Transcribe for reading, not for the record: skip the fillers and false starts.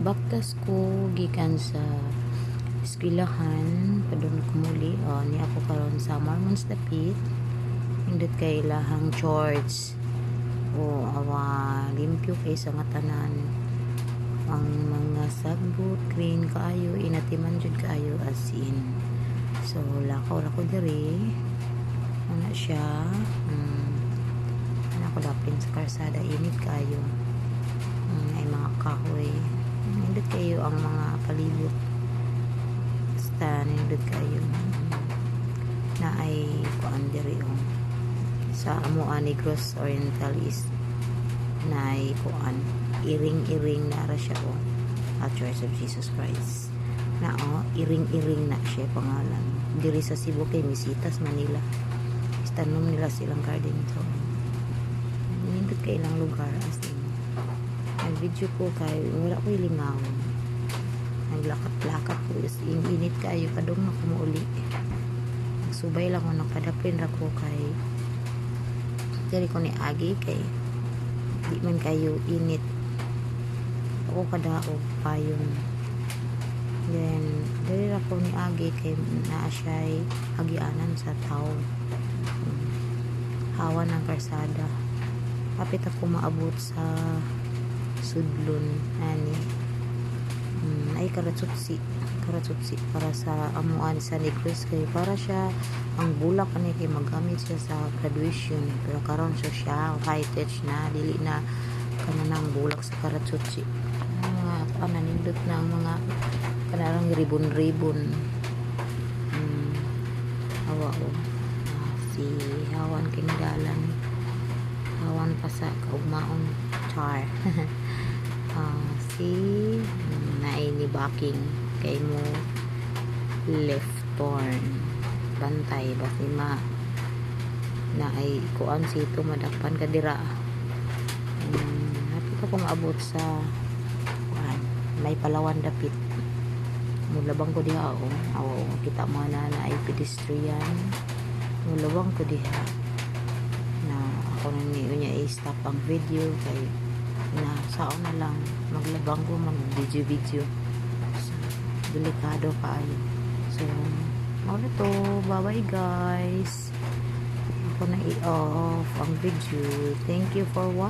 baktas ko gikan sa eskwelahan padung kumuli ni ako karon sa Mormons Dapit indot kay ilahang church awa limpyo kay sa nga tanan ang mga sagbot green kaayo inatiman jud kaayo asin so lakaw ra ko diri ana siya ana ko dapin sa karsada init kaayo ay mga kahoy nindot kayo ang mga palibot basta nindot kayo na ay kuan diri sa Amoa Negros Orientalist na ay kuan iring-iring na ra siya at Church of Jesus Christ na iring-iring na siya pangalan diri sa Cebu kay Misitas Manila istanom nila silang garden so nindot kay ilang lugar as in video ko kay wala ko ilingaw naglakat-lakat ko is init kayo padung na kumuuli nagsubay lang ako nakadapin ra ko kay diri ko ni agi kay di man kayo init ako kadaog payon then diri ra ko ni agi kay naa siya'y agianan sa tao hawan ng karsada kapit ako maabot sa sudlon ani ay karatsutsi para sa amuan sa Negros kay para siya ang bulak ani kay magamit siya sa graduation pero karon siya high tech na dili na kanang bulak sa karatsutsi mga pananindot na ang mga kanarang ribon awa si hawan kingdalan hawan pa sa kaugmaon char si nainibaking kay mo left turn bantay basi ma na ay kuan sito madakpan ka dira happy ko maabot sa kuan may Palawan Dapit mulabang ko diha kita mo na ay pedestrian mulabang ko diha na ako na niya i-stop ang video kay na saon na lang maglabang ko mag video so, delikado kaayo so ano to bye bye guys ako na i-off ang video thank you for watching.